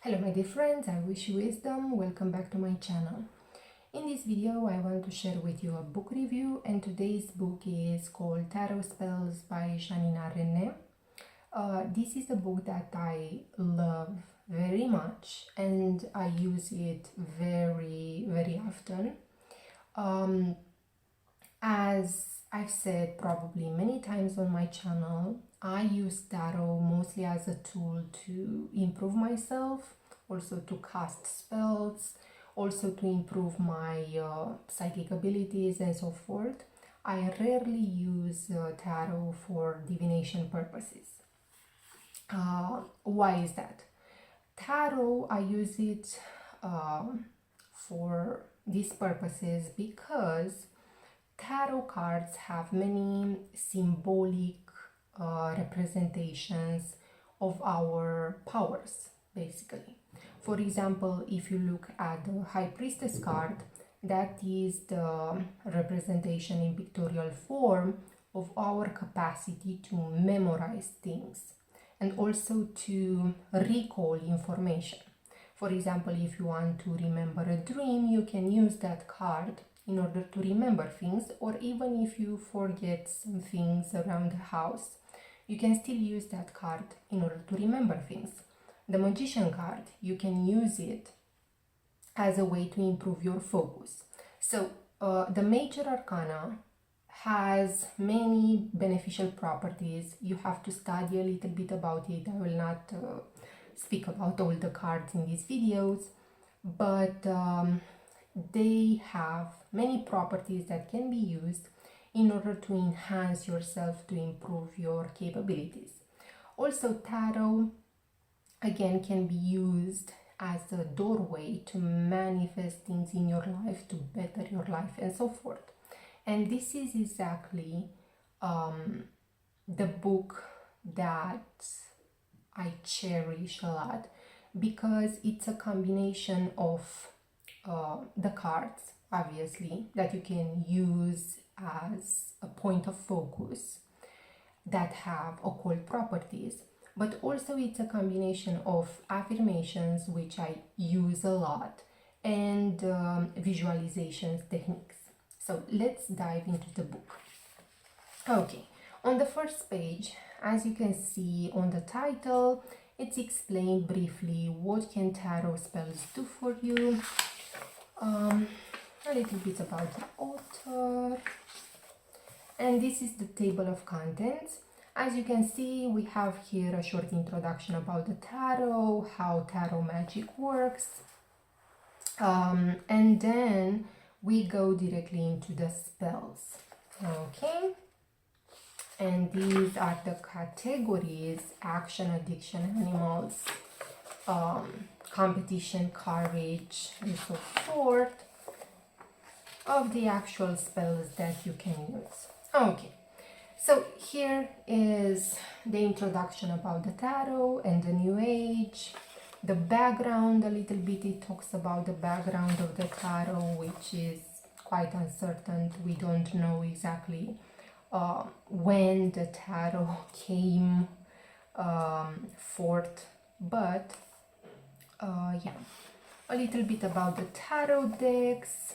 Hello my dear friends, I wish you wisdom. Welcome back to my channel. In this video I want to share with you a book review, and today's book is called Tarot Spells by Janina Renée. This is a book that I love very much and I use it very often. As I've said probably many times on my channel, I use tarot mostly as a tool to improve myself, also to cast spells, also to improve my psychic abilities and so forth. I rarely use tarot for divination purposes. Why is that? Tarot, I use it for these purposes because tarot cards have many symbolic representations of our powers, basically. For example, if you look at the High Priestess card, that is the representation in pictorial form of our capacity to memorize things and also to recall information. For example, if you want to remember a dream, you can use that card in order to remember things, or even if you forget some things around the house, you can still use that card in order to remember things. The Magician card, you can use it as a way to improve your focus. So the Major Arcana has many beneficial properties. You have to study a little bit about it. I will not speak about all the cards in these videos, but they have many properties that can be used in order to enhance yourself, to improve your capabilities. Also, tarot again can be used as a doorway to manifest things in your life, to better your life and so forth. And this is exactly the book that I cherish a lot, because it's a combination of the cards, obviously, that you can use as a point of focus that have occult properties, but also it's a combination of affirmations, which I use a lot, and visualizations techniques. So let's dive into the book. Okay, on the first page, as you can see on the title, it's explained briefly what can tarot spells do for you, a little bit about the author, and this is the table of contents. As you can see, we have here a short introduction about the tarot, how tarot magic works, and then we go directly into the spells. Okay, and these are the categories: action, addiction, animals, competition, courage, and so forth, of the actual spells that you can use. Okay, so here is the introduction about the tarot and the New Age. The background, a little bit, it talks about the background of the tarot, which is quite uncertain. We don't know exactly when the tarot came forth, but yeah, a little bit about the tarot decks,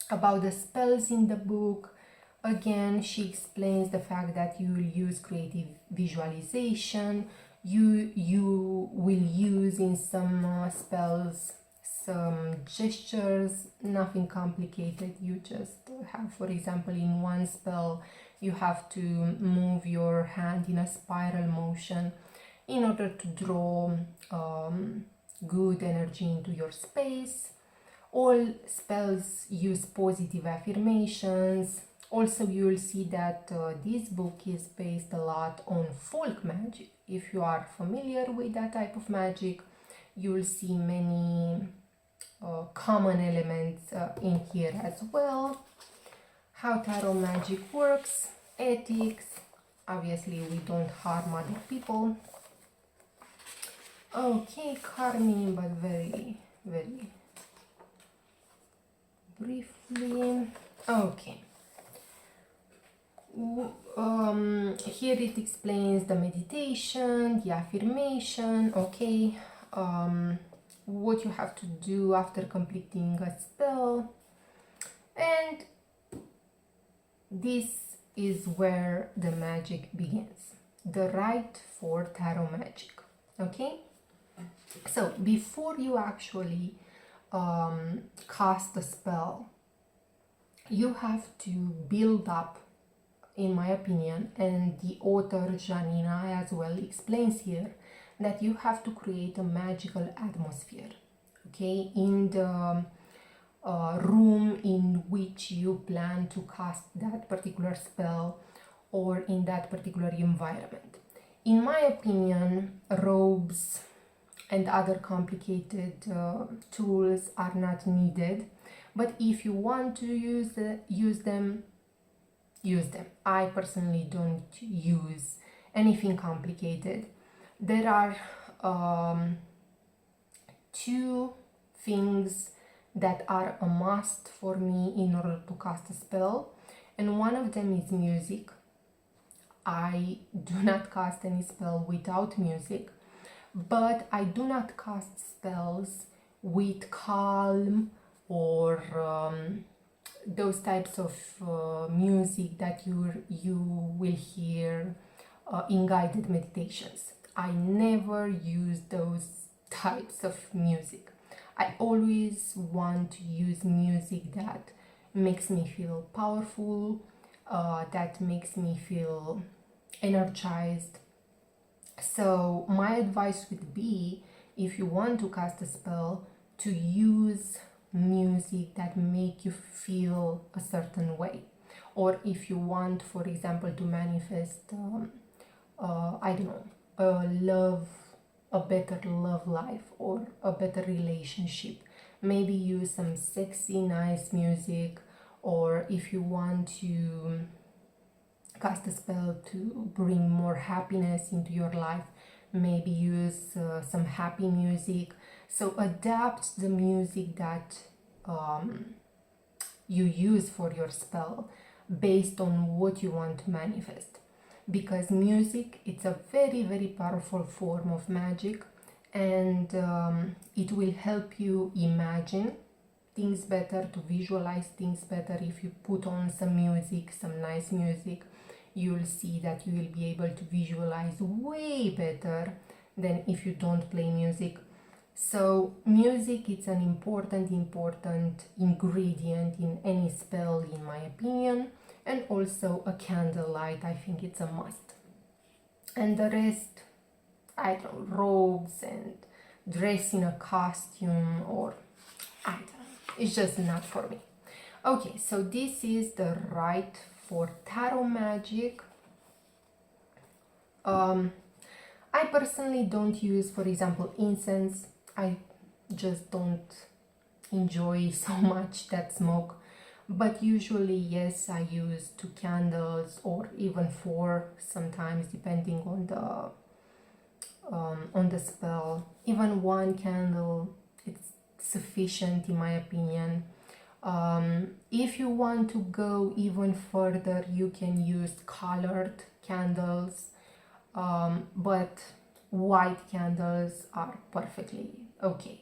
about the spells in the book. Again, she explains the fact that you will use creative visualization. You will use in some spells some gestures, nothing complicated. You just have, for example, in one spell, you have to move your hand in a spiral motion in order to draw good energy into your space. All spells use positive affirmations. Also, you will see that this book is based a lot on folk magic. If you are familiar with that type of magic, you will see many common elements in here as well. How tarot magic works, ethics. Obviously, we don't harm other people. Okay, calming, but very briefly. Okay. Here it explains the meditation, the affirmation. Okay, what you have to do after completing a spell, and this is where the magic begins, the rite for tarot magic. Okay, so before you actually cast a spell, you have to build up, in my opinion, and the author Janina as well explains here, that you have to create a magical atmosphere, okay, in the room in which you plan to cast that particular spell, or in that particular environment. In my opinion, robes and other complicated tools are not needed, but if you want to use them, use them. I personally don't use anything complicated. There are two things that are a must for me in order to cast a spell, and one of them is music. I do not cast any spell without music, but I do not cast spells with calm or those types of music that you will hear in guided meditations. I never use those types of music. I always want to use music that makes me feel powerful, that makes me feel energized. So my advice would be, if you want to cast a spell, to use music that make you feel a certain way. Or if you want, for example, to manifest I don't know, a better love life or a better relationship, maybe use some sexy nice music. Or if you want to cast a spell to bring more happiness into your life, maybe use some happy music. So adapt the music that you use for your spell based on what you want to manifest, because music, it's a very, very powerful form of magic, and it will help you imagine things better, to visualize things better. If you put on some music, some nice music, you'll see that you will be able to visualize way better than if you don't play music. So music is an important ingredient in any spell, in my opinion, and also a candlelight, I think it's a must. And the rest, I don't know, robes and dress in a costume, or I don't know, it's just not for me. Okay, so this is the rite for tarot magic. I personally don't use, for example, incense. I just don't enjoy so much that smoke, but usually, yes, I use 2 candles or even 4 sometimes, depending on the spell. Even 1 candle, it's sufficient in my opinion. If you want to go even further, you can use colored candles, but white candles are perfectly okay.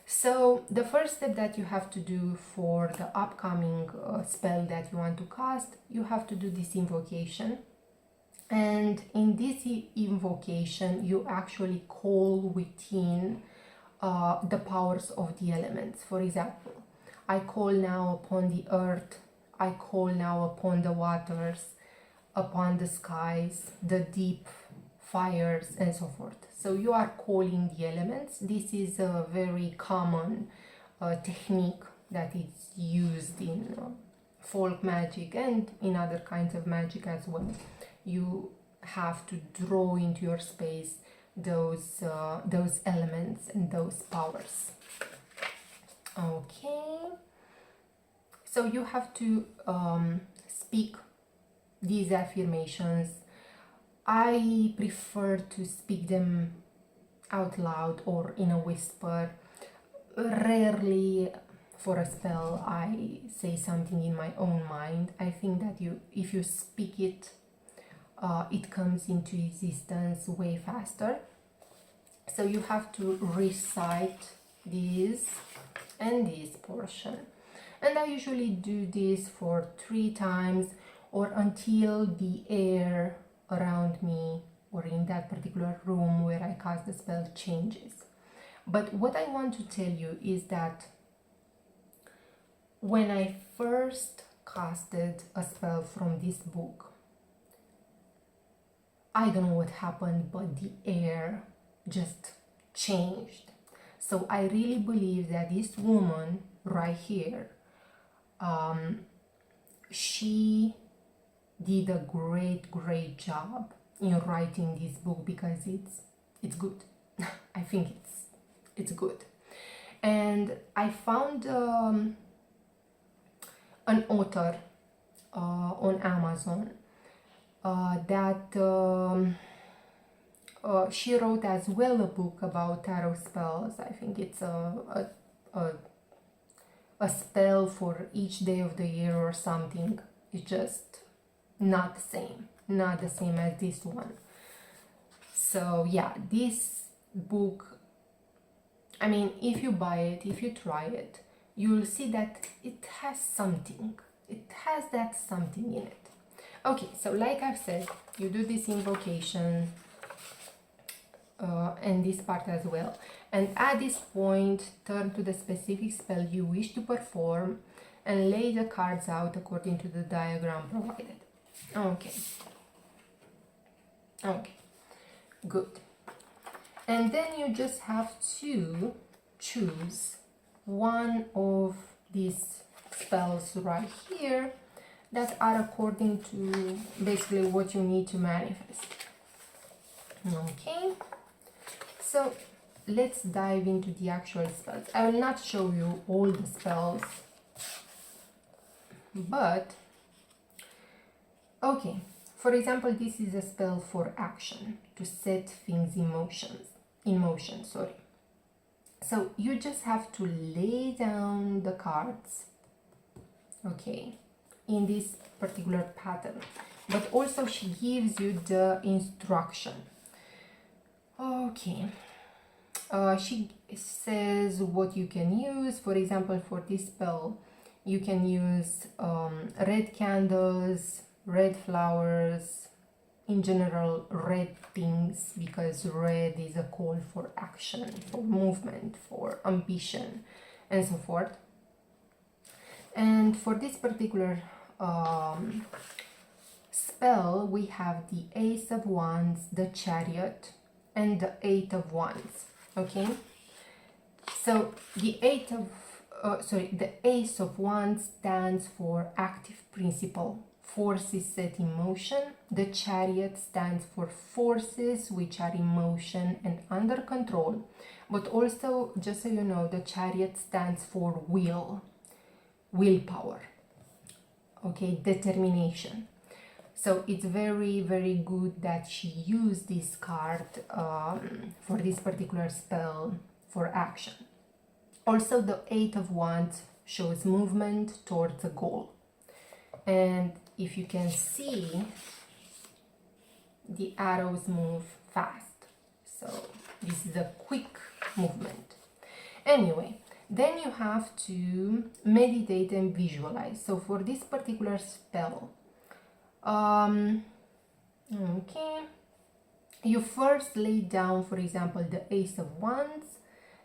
So the first step that you have to do for the upcoming spell that you want to cast, you have to do this invocation. And in this invocation, you actually call within the powers of the elements. For example, I call now upon the earth, I call now upon the waters, upon the skies, the deep, fires, and so forth. So you are calling the elements. This is a very common technique that is used in folk magic and in other kinds of magic as well. You have to draw into your space those elements and those powers. Okay, so you have to speak these affirmations. I prefer to speak them out loud or in a whisper. Rarely for a spell I say something in my own mind. I think that if you speak it, it comes into existence way faster. So you have to recite this and this portion. And I usually do this for 3 times, or until the air around me or in that particular room where I cast the spell changes. But what I want to tell you is that when I first casted a spell from this book, I don't know what happened, but the air just changed. So I really believe that this woman right here, she did a great job in writing this book, because it's good. I think it's good. And I found an author on Amazon that she wrote as well a book about tarot spells. I think it's a spell for each day of the year or something. It's just not the same as this one. So yeah, this book, I mean, if you buy it, if you try it, you'll see that it has something. It has that something in it. Okay, so like I've said, you do this invocation and this part as well. And at this point, turn to the specific spell you wish to perform and lay the cards out according to the diagram provided. Okay, good. And then you just have to choose one of these spells right here that are according to basically what you need to manifest. Okay, so let's dive into the actual spells. I will not show you all the spells, but okay, for example, this is a spell for action, to set things in motion, sorry. So you just have to lay down the cards, okay, in this particular pattern. But also she gives you the instruction. Okay, she says what you can use. For example, for this spell, you can use red candles, red flowers, in general red things, because red is a call for action, for movement, for ambition, and so forth. And for this particular spell, we have the Ace of Wands, the Chariot, and the Eight of Wands. Okay, so the the Ace of Wands stands for active principle, forces set in motion. The Chariot stands for forces which are in motion and under control. But also, just so you know, the Chariot stands for willpower, okay, determination. So it's very good that she used this card for this particular spell for action. Also, the Eight of Wands shows movement towards a goal. And if you can see, the arrows move fast. So this is a quick movement. Anyway, then you have to meditate and visualize. So for this particular spell, okay, you first lay down, for example, the Ace of Wands.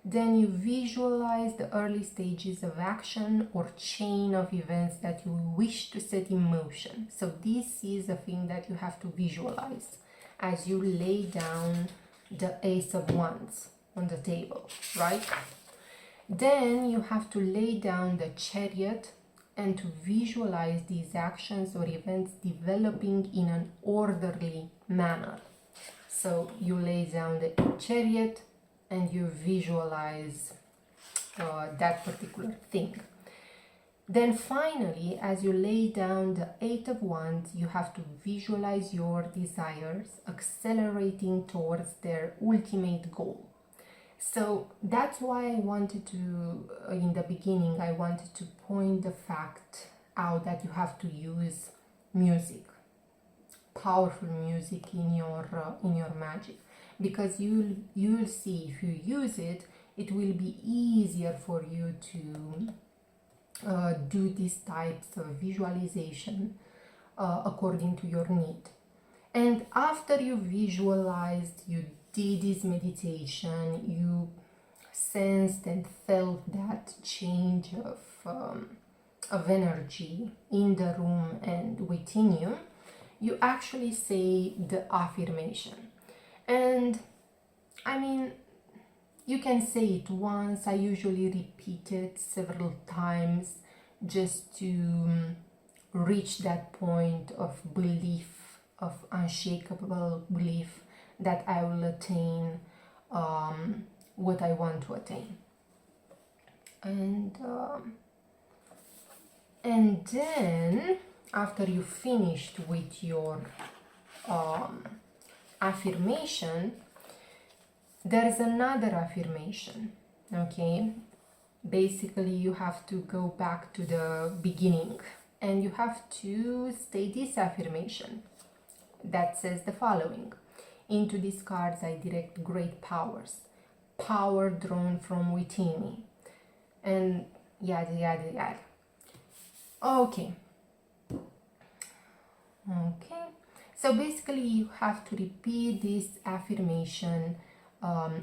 Then you visualize the early stages of action or chain of events that you wish to set in motion. So this is a thing that you have to visualize as you lay down the Ace of Wands on the table, right? Then you have to lay down the Chariot and to visualize these actions or events developing in an orderly manner. So you lay down the Chariot and you visualize that particular thing. Then finally, as you lay down the Eight of Wands, you have to visualize your desires accelerating towards their ultimate goal. So that's why I wanted to, in the beginning, I wanted to point the fact out that you have to use music, powerful music in your magic, because you'll see if you use it, it will be easier for you to do these types of visualization according to your need. And after you visualized, you did this meditation, you sensed and felt that change of energy in the room and within you, you actually say the affirmation. And I mean, you can say it once. I usually repeat it several times just to reach that point of belief, of unshakable belief that I will attain what I want to attain. And then after you finished with your affirmation, there is another affirmation. Okay, basically you have to go back to the beginning and you have to state this affirmation that says the following: into these cards I direct great powers, power drawn from within me, and yada yada yada. Okay, so basically you have to repeat this affirmation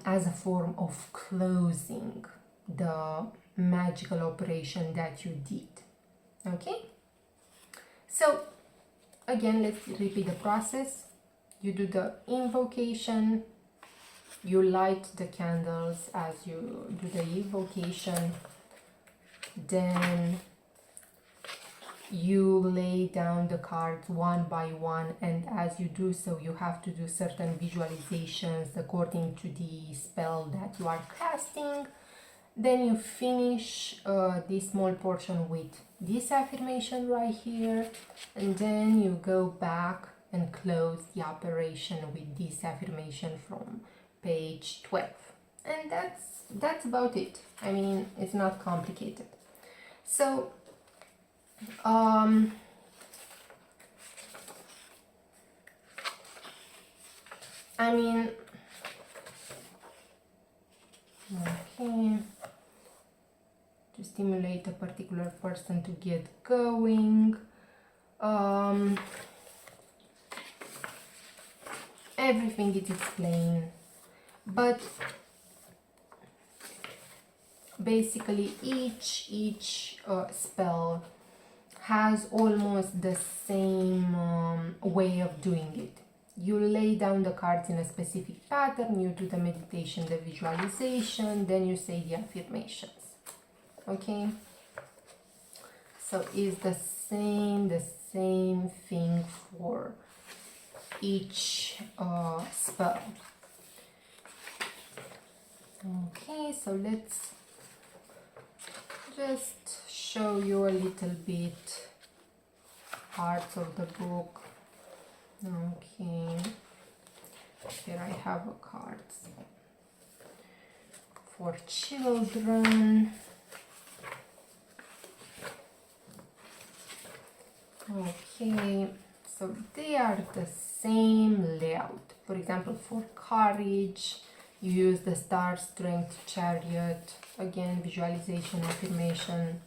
as a form of closing the magical operation that you did. Okay, so again, let's repeat the process. You do the invocation, you light the candles as you do the invocation, then you lay down the cards one by one, and as you do so you have to do certain visualizations according to the spell that you are casting. Then you finish this small portion with this affirmation right here, and then you go back and close the operation with this affirmation from page 12. And that's about it. I mean, it's not complicated. So I mean, okay, to stimulate a particular person to get going. Everything is explained, but basically each spell has almost the same way of doing it. You lay down the cards in a specific pattern, you do the meditation, the visualization, then you say the affirmations. Okay, so it's the same thing for each spell. Okay, so let's just show you a little bit parts of the book. Okay, here I have a cards for children. Okay, so they are the same layout. For example, for courage, you use the star, strength, chariot, again visualization, affirmation,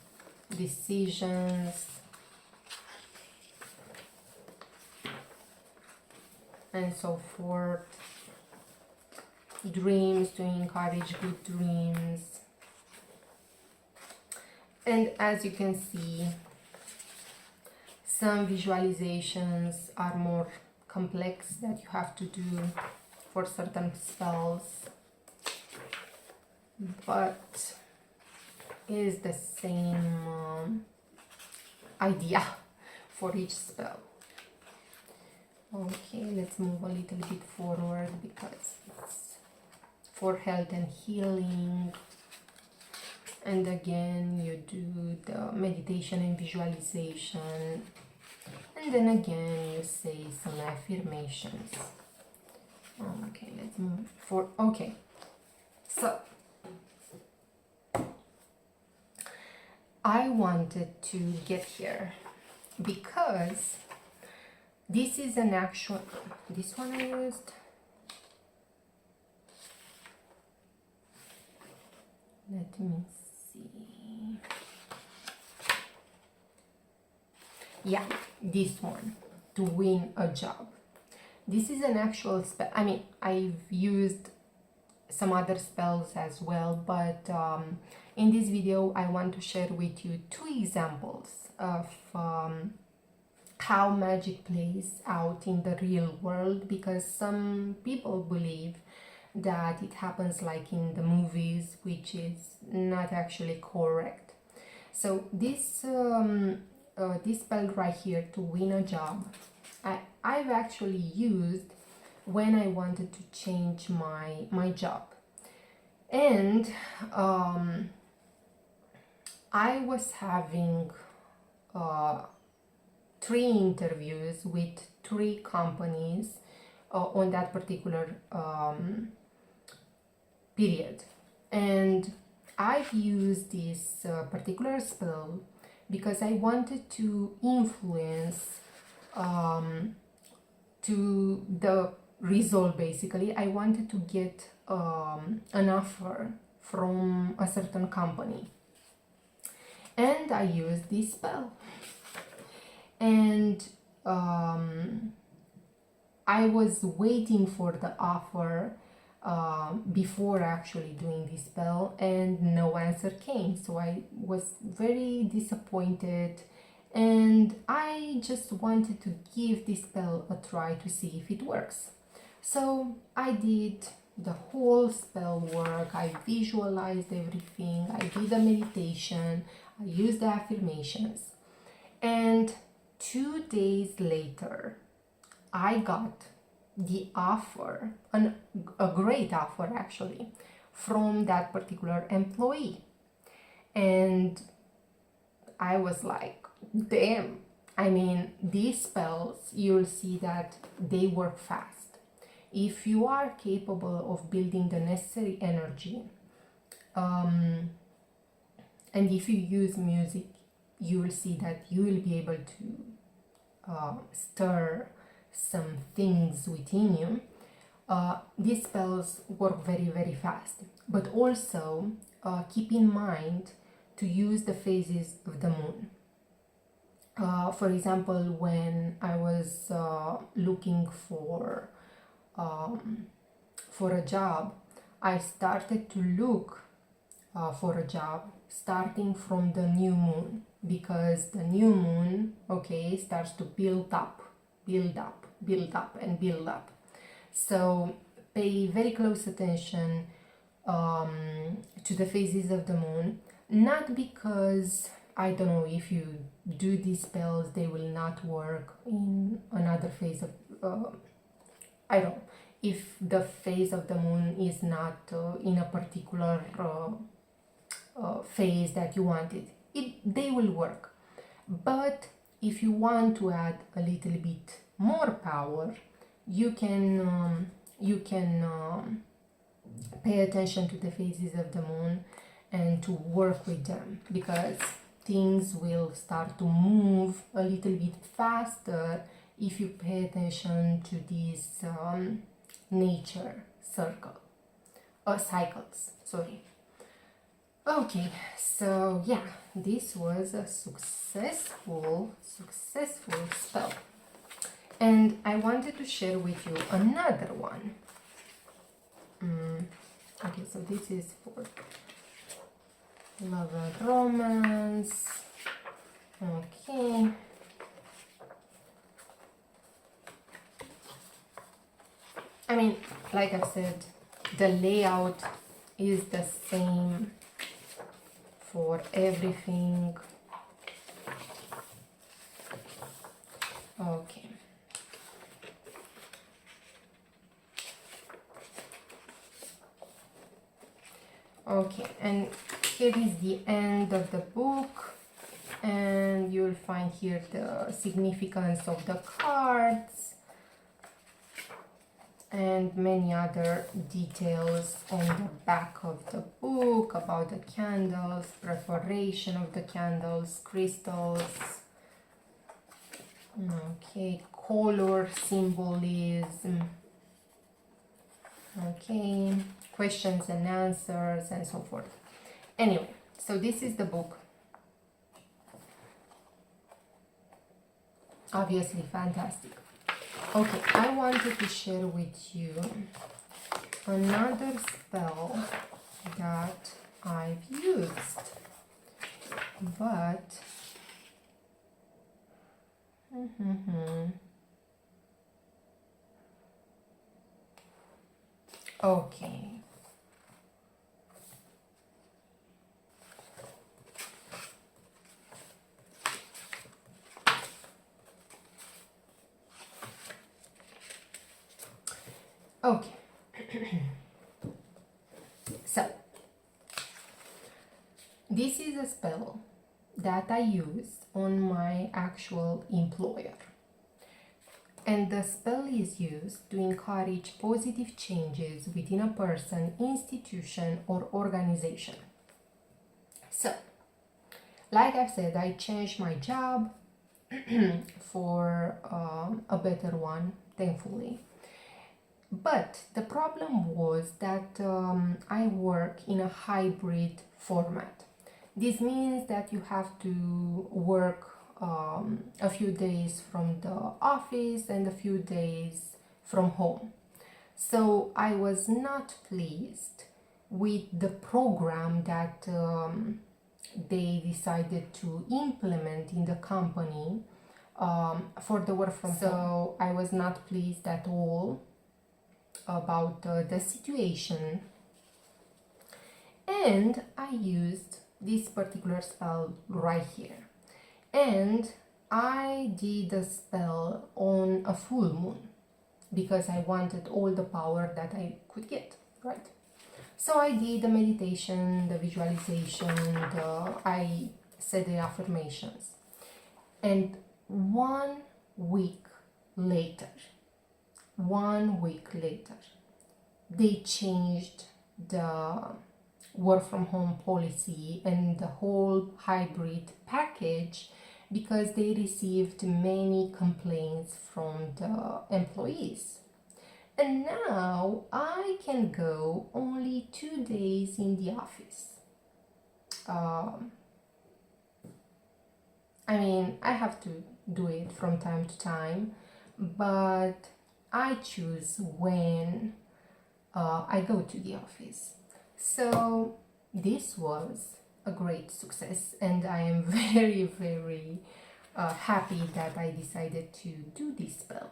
decisions, and so forth. Dreams, to encourage good dreams. And as you can see, some visualizations are more complex that you have to do for certain spells, but it is the same idea for each spell. Okay, let's move a little bit forward because it's for health and healing. And again, you do the meditation and visualization, and then again you say some affirmations. Okay, let's move for, okay, so I wanted to get here because this is an actual, this one I used, Let me see. Yeah, this one, to win a job. This is an actual spell. I mean, I've used some other spells as well, but in this video I want to share with you two examples of how magic plays out in the real world, because some people believe that it happens like in the movies, which is not actually correct. So this spell right here, to win a job, I've actually used when I wanted to change my job. And I was having 3 interviews with 3 companies on that particular period. And I've used this particular spell because I wanted to influence to the result. Basically, I wanted to get an offer from a certain company, and I used this spell. And I was waiting for the offer before actually doing this spell, and no answer came. So I was very disappointed, and I just wanted to give this spell a try to see if it works. So I did the whole spell work. I visualized everything. I did a meditation. I used the affirmations. And 2 days later, I got the offer, a great offer actually, from that particular employee. And I was like, damn. I mean, these spells, you'll see that they work fast. If you are capable of building the necessary energy, and if you use music, you will see that you will be able to stir some things within you. These spells work very, very fast. But also keep in mind to use the phases of the moon. For example, when I was looking for a job, I started to look for a job starting from the new moon, because the new moon, okay, starts to build up, and build up. So pay very close attention to the phases of the moon, not because, I don't know, if you do these spells they will not work in another phase of I don't know, if the phase of the moon is not in a particular phase that you wanted, they will work. But if you want to add a little bit more power, you can pay attention to the phases of the moon and to work with them, because things will start to move a little bit faster if you pay attention to these nature cycles. Sorry. Okay, so yeah, this was a successful spell, and I wanted to share with you another one. Okay, so this is for love and romance. Okay. I mean, like I said, the layout is the same for everything. Okay. Okay, and here is the end of the book, and you'll find here the significance of the cards and many other details on the back of the book about the candles, preparation of the candles, crystals, okay, color symbolism, okay, questions and answers, and so forth. Anyway, so this is the book. Obviously fantastic. Okay, I wanted to share with you another spell that I've used, but okay. Okay. So, this is a spell that I used on my actual employer. And the spell is used to encourage positive changes within a person, institution, or organization. So, like I said, I changed my job for a better one, thankfully. But the problem was that I work in a hybrid format. This means that you have to work a few days from the office and a few days from home. So I was not pleased with the program that they decided to implement in the company for the work from home. So I was not pleased at all about the situation, and I used this particular spell right here, and I did a spell on a full moon because I wanted all the power that I could get, right? So I did the meditation, the visualization, I said the affirmations, and 1 week later, they changed the work from home policy and the whole hybrid package because they received many complaints from the employees. And now I can go only 2 days in the office. I mean, I have to do it from time to time, but I choose when I go to the office. So this was a great success, and I am very, very happy that I decided to do this spell.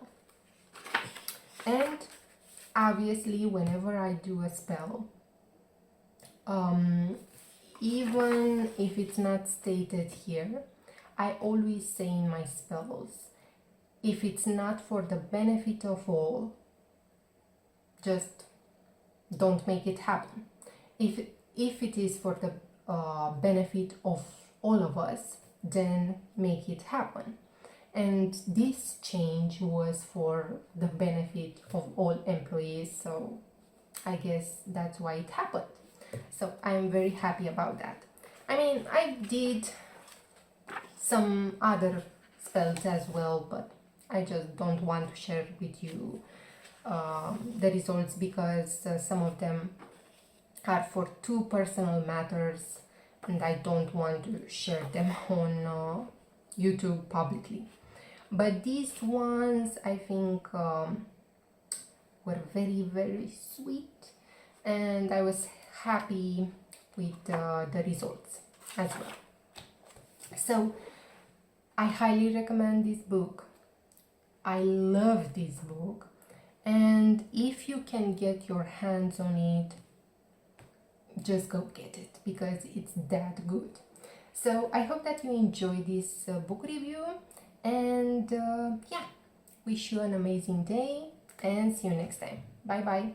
And obviously, whenever I do a spell, even if it's not stated here, I always say in my spells, if it's not for the benefit of all, just don't make it happen. If it is for the benefit of all of us, then make it happen. And this change was for the benefit of all employees, so I guess that's why it happened. So I'm very happy about that. I mean, I did some other spells as well, but I just don't want to share with you the results because some of them are for too personal matters and I don't want to share them on YouTube publicly. But these ones I think were very, very sweet, and I was happy with the results as well. So I highly recommend this book. I love this book, and if you can get your hands on it, just go get it because it's that good. So I hope that you enjoy this book review, and yeah, wish you an amazing day and see you next time. Bye bye.